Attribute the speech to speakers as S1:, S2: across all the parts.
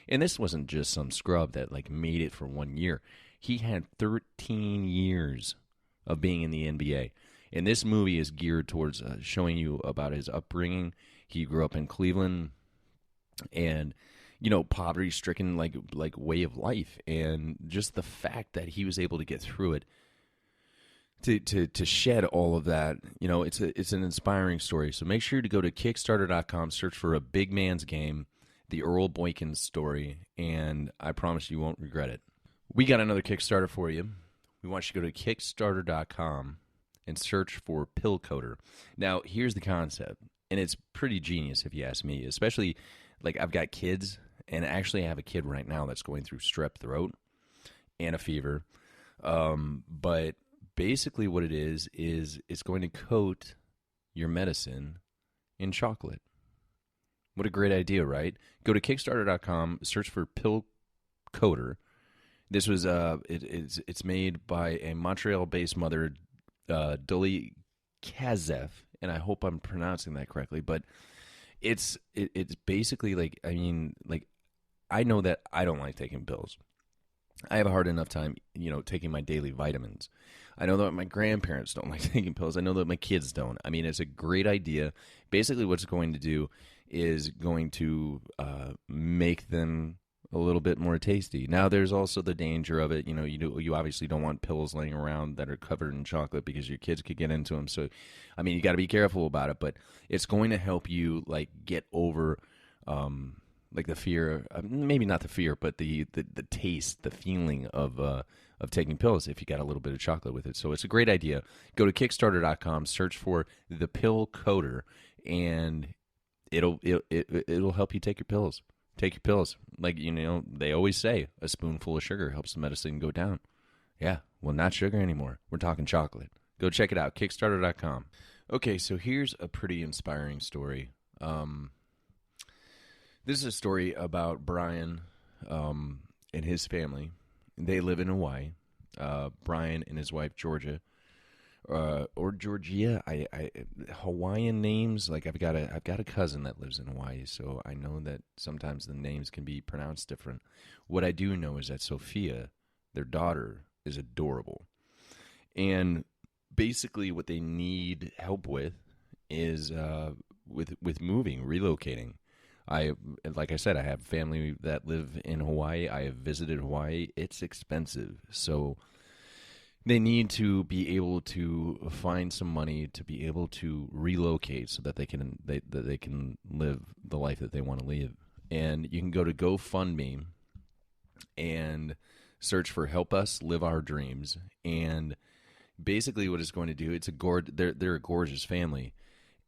S1: And this wasn't just some scrub that like made it for 1 year. He had 13 years of being in the NBA. And this movie is geared towards showing you about his upbringing. He grew up in Cleveland and, you know, poverty-stricken like way of life. And just the fact that he was able to get through it, to shed all of that, you know, it's an inspiring story. So make sure to go to Kickstarter.com, search for A Big Man's Game, the Earl Boykins story, and I promise you won't regret it. We got another Kickstarter for you. We want you to go to Kickstarter.com and search for Pill Coder. Now, here's the concept, and it's pretty genius if you ask me, especially, like, I've got kids, and actually I have a kid right now that's going through strep throat and a fever, but basically what it is it's going to coat your medicine in chocolate. What a great idea, right? Go to Kickstarter.com, search for Pill Coder. This was it's made by a Montreal-based mother, Duli Kazev, and I hope I'm pronouncing that correctly, but it's basically like, I mean, like, I know that I don't like taking pills. I have a hard enough time, you know, taking my daily vitamins. I know that my grandparents don't like taking pills. I know that my kids don't. I mean, it's a great idea. Basically, what it's going to do is going to make them a little bit more tasty. Now, there's also the danger of it. You know, you obviously don't want pills laying around that are covered in chocolate because your kids could get into them. So, I mean, you got to be careful about it. But it's going to help you, like, get over like the fear, maybe not the fear, but the taste, the feeling of taking pills if you got a little bit of chocolate with it. So it's a great idea. Go to Kickstarter.com, search for the Pill Coder, and it'll help you take your pills. Take your pills. Like, you know, they always say a spoonful of sugar helps the medicine go down. Yeah, well, not sugar anymore. We're talking chocolate. Go check it out, Kickstarter.com. Okay, so here's a pretty inspiring story. This is a story about Brian and his family. They live in Hawaii. Brian and his wife, Georgia, or Georgia. Hawaiian names, like I've got a cousin that lives in Hawaii, so I know that sometimes the names can be pronounced different. What I do know is that Sophia, their daughter, is adorable. And basically what they need help with is with moving, relocating. Like I said, I have family that live in Hawaii. I have visited Hawaii. It's expensive. So they need to be able to find some money to be able to relocate so that they can live the life that they want to live. And you can go to GoFundMe and search for Help Us Live Our Dreams. And basically what it's going to do, they're a gorgeous family.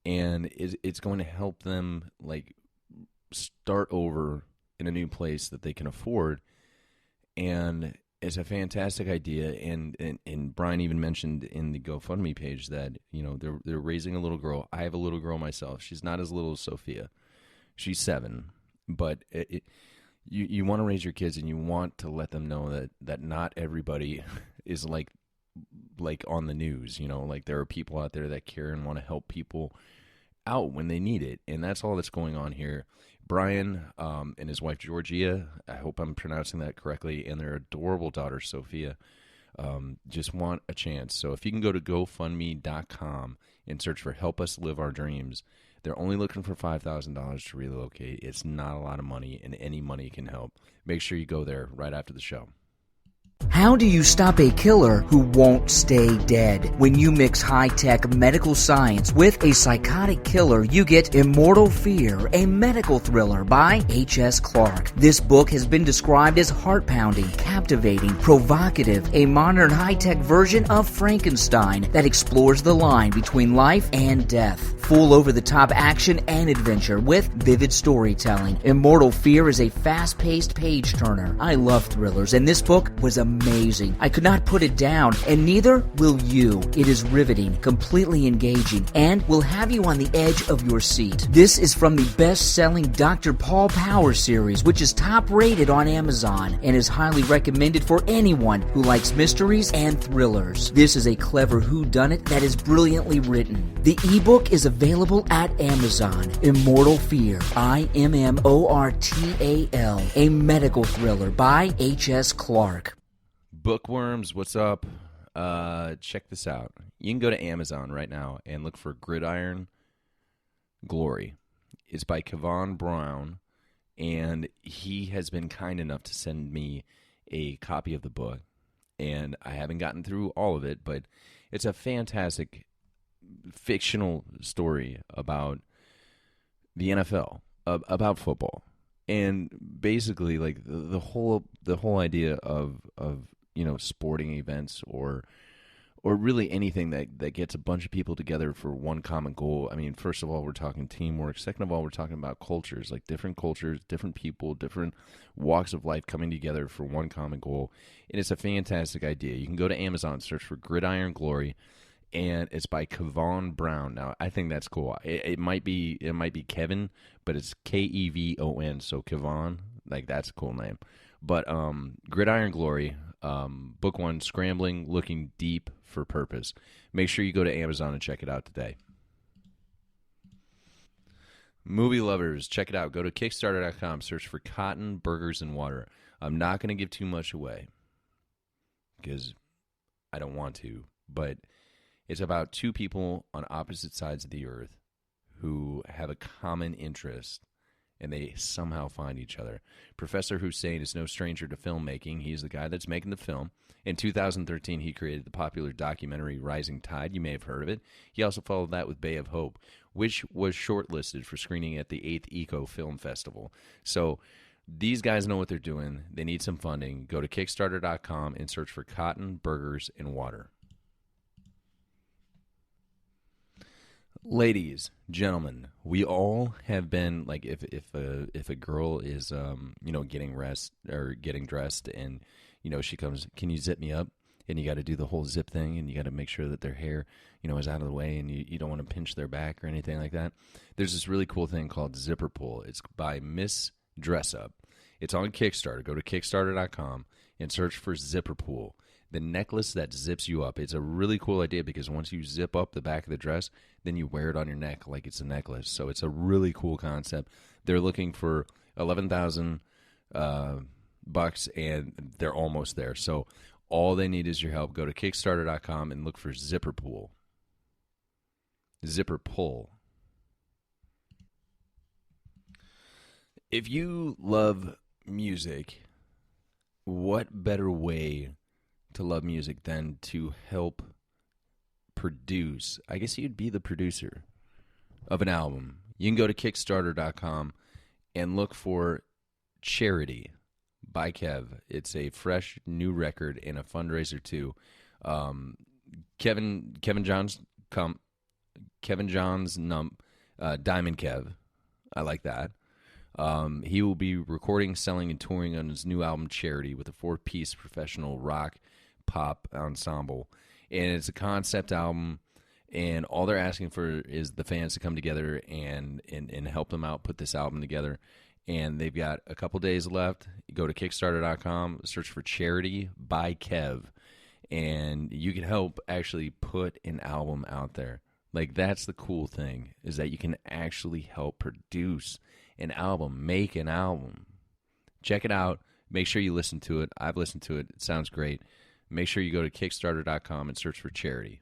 S1: And it's going to help them, like, start over in a new place that they can afford. And it's a fantastic idea. And Brian even mentioned in the GoFundMe page that, you know, they're raising a little girl. I have a little girl myself. She's not as little as Sophia. She's 7. But you want to raise your kids, and you want to let them know that not everybody is like on the news. You know, like, there are people out there that care and want to help people out when they need it. And that's all that's going on here. Brian and his wife, Georgia, I hope I'm pronouncing that correctly, and their adorable daughter, Sophia, just want a chance. So if you can go to GoFundMe.com and search for Help Us Live Our Dreams, they're only looking for $5,000 to relocate. It's not a lot of money, and any money can help. Make sure you go there right after the show.
S2: How do you stop a killer who won't stay dead? When you mix high-tech medical science with a psychotic killer, you get Immortal Fear, a medical thriller by H.S. Clarke. This book has been described as heart-pounding, captivating, provocative, a modern high-tech version of Frankenstein that explores the line between life and death. Full over-the-top action and adventure with vivid storytelling. Immortal Fear is a fast-paced page-turner. I love thrillers, and this book was a amazing. I could not put it down, and neither will you. It is riveting, completely engaging, and will have you on the edge of your seat. This is from the best-selling Dr. Paul Power series, which is top-rated on Amazon and is highly recommended for anyone who likes mysteries and thrillers. This is a clever whodunit that is brilliantly written. The ebook is available at Amazon. Immortal Fear, Immortal, a medical thriller by H.S. Clarke.
S1: Bookworms, what's up? Check this out. You can go to Amazon right now and look for Gridiron Glory. It's by Kevon Brown, and he has been kind enough to send me a copy of the book. And I haven't gotten through all of it, but it's a fantastic fictional story about the NFL, about football. And basically, like the whole idea of sporting events or really anything that gets a bunch of people together for one common goal. I mean, first of all, we're talking teamwork. Second of all, we're talking about cultures, like different cultures, different people, different walks of life coming together for one common goal. And it's a fantastic idea. You can go to Amazon, search for Gridiron Glory, and it's by Kevon Brown. Now, I think that's cool. It might be Kevin, but it's Kevon. So Kevon, like that's a cool name. But Gridiron Glory, book one, Scrambling, Looking Deep for Purpose. Make sure you go to Amazon and check it out today. Movie lovers, check it out. Go to Kickstarter.com, search for Cotton, Burgers, and Water. I'm not going to give too much away because I don't want to, but it's about two people on opposite sides of the earth who have a common interest, and they somehow find each other. Professor Hussein is no stranger to filmmaking. He's the guy that's making the film. In 2013, he created the popular documentary Rising Tide. You may have heard of it. He also followed that with Bay of Hope, which was shortlisted for screening at the 8th Eco Film Festival. So these guys know what they're doing. They need some funding. Go to Kickstarter.com and search for Cotton, Burgers, and Water. Ladies, gentlemen, we all have been like, if a girl is getting dressed and she comes, can you zip me up? And you got to do the whole zip thing, and you got to make sure that their hair is out of the way, and you don't want to pinch their back or anything like that. There's this really cool thing called Zipper Pull. It's by Miss Dress Up. It's on Kickstarter. Go to Kickstarter.com and search for Zipper Pull. The necklace that zips you up. It's a really cool idea because once you zip up the back of the dress, then you wear it on your neck like it's a necklace. So it's a really cool concept. They're looking for $11,000 bucks, and they're almost there. So all they need is your help. Go to Kickstarter.com and look for Zipper Pull. Zipper Pull. If you love music, what better way to love music than to help produce? I guess you'd be the producer of an album. You can go to Kickstarter.com and look for Charity by Kev. It's a fresh new record and a fundraiser too. Kevin John's Diamond Kev. I like that. He will be recording, selling, and touring on his new album Charity with a 4-piece professional rock pop ensemble. And it's a concept album, and all they're asking for is the fans to come together and help them out put this album together. And they've got a couple days left. You go to Kickstarter.com, search for Charity by Kev, and you can help actually put an album out there. Like, that's the cool thing, is that you can actually help produce an album, make an album. Check it out. Make sure you listen to it. I've listened to it. It sounds great. Make sure you go to Kickstarter.com and search for Charity.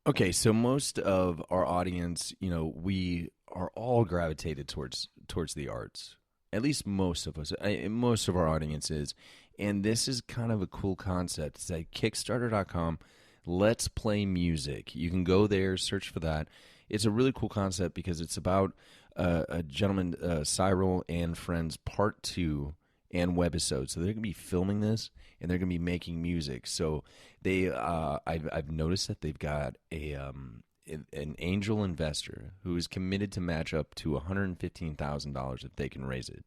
S1: Okay, so most of our audience, we are all gravitated towards the arts. At least most of us. Most of our audience is. And this is kind of a cool concept. It's like Kickstarter.com, Let's Play Music. You can go there, search for that. It's a really cool concept because it's about a gentleman, Cyril and Friends Part 2 and webisodes. So they're going to be filming this, and they're going to be making music. So they, I've noticed that they've got an angel investor who is committed to match up to $115,000 if they can raise it.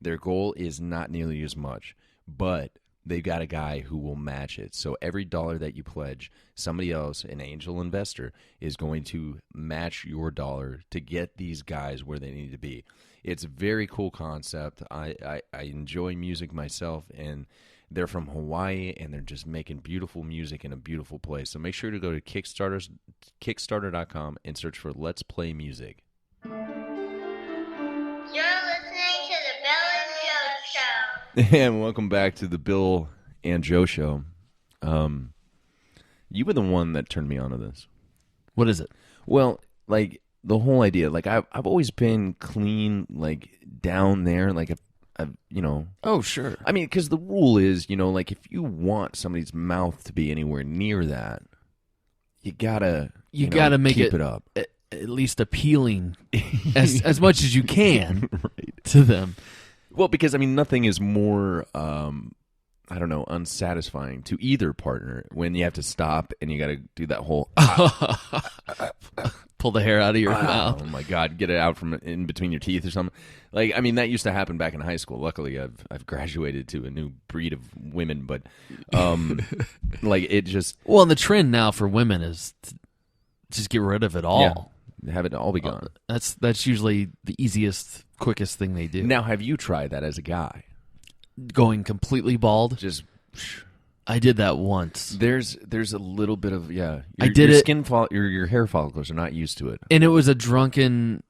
S1: Their goal is not nearly as much, but they've got a guy who will match it. So every dollar that you pledge, somebody else, an angel investor, is going to match your dollar to get these guys where they need to be. It's a very cool concept. I enjoy music myself, and they're from Hawaii, and they're just making beautiful music in a beautiful place. So make sure to go to Kickstarter.com and search for Let's Play Music.
S3: You're listening to the Bill and Joe Show.
S1: And welcome back to the Bill and Joe Show. You were the one that turned me on to this.
S4: What is it?
S1: Well, like the whole idea, like I've always been clean, like down there, like I've you know.
S4: Oh, sure.
S1: I mean, because the rule is, you know, like if you want somebody's mouth to be anywhere near that, you gotta
S4: make
S1: keep it up,
S4: at least appealing as much as you can to them.
S1: Well, because I mean, nothing is more I don't know, unsatisfying to either partner when you have to stop and you got to do that whole
S4: pull the hair out of your mouth.
S1: Oh my God, get it out from in between your teeth or something. Like, I mean, that used to happen back in high school. Luckily, I've graduated to a new breed of women, but like it just
S4: well, and the trend now for women is to just get rid of it all.
S1: Yeah, have it all be gone.
S4: That's usually the easiest, quickest thing they do.
S1: Now, have you tried that as a guy?
S4: Going completely bald?
S1: Just
S4: I did that once.
S1: There's a little bit of your hair follicles are not used to it,
S4: and it was a drunken,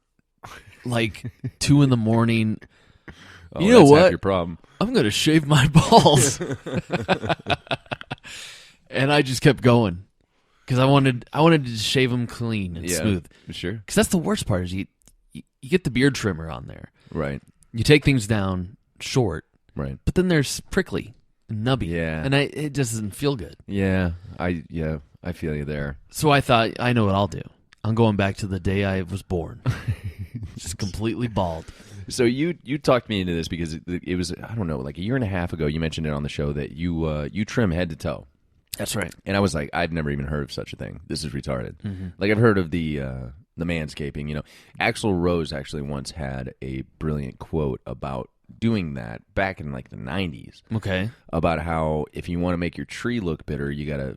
S4: like 2 a.m.
S1: Oh,
S4: you know
S1: that's
S4: what?
S1: half your problem.
S4: I'm gonna shave my balls, and I just kept going because I wanted to shave them clean and smooth.
S1: Sure.
S4: Because that's the worst part is you get the beard trimmer on there,
S1: Right.
S4: You take things down short,
S1: Right.
S4: but then there's prickly and nubby,
S1: Yeah.
S4: and it just doesn't feel good.
S1: Yeah, I feel you there.
S4: So I thought, I know what I'll do. I'm going back to the day I was born, just completely bald.
S1: So you talked me into this because it was, I don't know, like a year and a half ago. You mentioned it on the show that you trim head to toe.
S4: That's right.
S1: And I was like, I've never even heard of such a thing. This is retarded.
S4: Mm-hmm.
S1: Like I've heard of the manscaping. You know, Axl Rose actually once had a brilliant quote about doing that back in like the 90s.
S4: Okay.
S1: About how if you want to make your tree look bigger, you gotta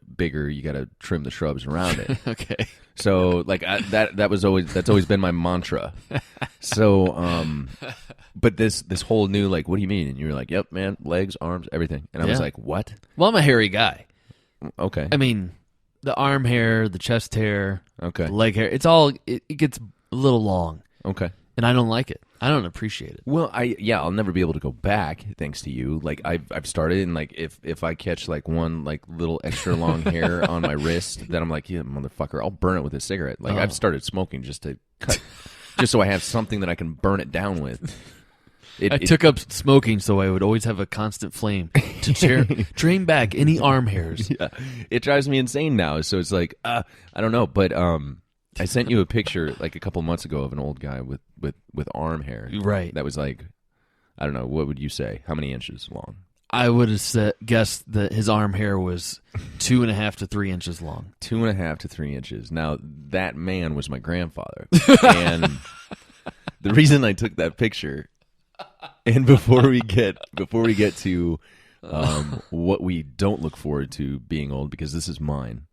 S1: trim the shrubs around it.
S4: Okay.
S1: So like that's always been my mantra. So but this whole new, like, what do you mean? And you were like, yep, man, legs, arms, everything. And I was like, what?
S4: Well, I'm a hairy guy.
S1: Okay.
S4: I mean, the arm hair, the chest hair,
S1: Okay.
S4: the leg hair, it gets a little long.
S1: Okay.
S4: And I don't like it. I don't appreciate it.
S1: Well, I'll never be able to go back thanks to you. Like I've started, and like if I catch like one like little extra long hair on my wrist, then I'm like, yeah, motherfucker, I'll burn it with a cigarette. Like I've started smoking just to cut, just so I have something that I can burn it down with.
S4: I took up smoking so I would always have a constant flame to drain back any arm hairs.
S1: Yeah, it drives me insane now. So it's like I don't know, but I sent you a picture like a couple months ago of an old guy with arm hair.
S4: Right.
S1: That was like, I don't know, what would you say? How many inches long?
S4: I would have guessed that his arm hair was 2.5 to 3 inches long.
S1: 2.5 to 3 inches. Now, that man was my grandfather. And the reason I took that picture, and before we get to what we don't look forward to being old, because this is mine,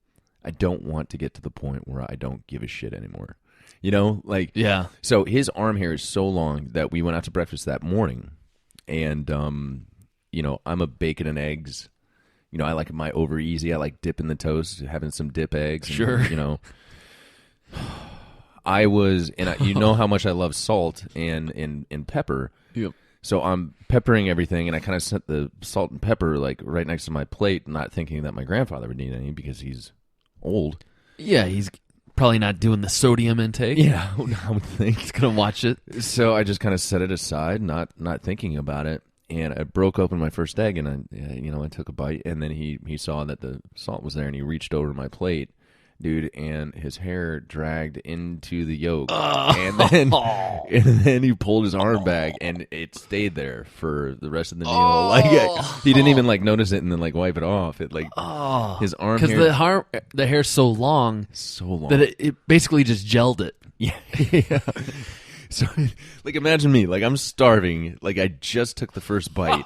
S1: I don't want to get to the point where I don't give a shit anymore. You know, like,
S4: yeah.
S1: So his arm hair is so long that we went out to breakfast that morning, and you know, I'm a bacon and eggs. You know, I like my over easy. I like dipping the toast, having some dip eggs. And,
S4: sure.
S1: You know, I was, and you know how much I love salt and pepper.
S4: Yep.
S1: So I'm peppering everything, and I kind of set the salt and pepper like right next to my plate, not thinking that my grandfather would need any because he's old.
S4: Yeah, he's probably not doing the sodium intake.
S1: Yeah, I would think.
S4: He's going to watch it.
S1: So I just kind of set it aside, not thinking about it. And I broke open my first egg, and I took a bite, and then he saw that the salt was there, and he reached over my plate, dude, and his hair dragged into the yolk, and then he pulled his arm back, and it stayed there for the rest of the meal. Like he didn't even like notice it, and then like wipe it off. It like his arm hair,
S4: because the hair's so long
S1: that
S4: it basically just gelled it.
S1: Yeah. So, like, imagine me. Like, I'm starving. Like, I just took the first bite,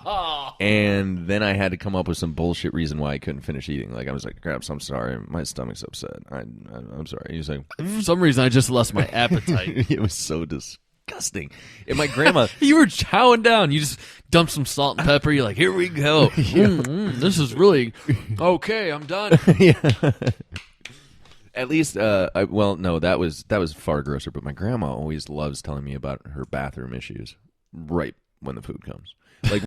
S1: and then I had to come up with some bullshit reason why I couldn't finish eating. Like, I was like, "Gramps, I'm sorry. My stomach's upset. I'm sorry." He was like,
S4: For some reason, I just lost my appetite.
S1: it was so disgusting. And my grandma,
S4: You were chowing down. You just dumped some salt and pepper. You're like, here we go. This is really okay. I'm done.
S1: yeah. At least, no, that was far grosser. But my grandma always loves telling me about her bathroom issues right when the food comes. Like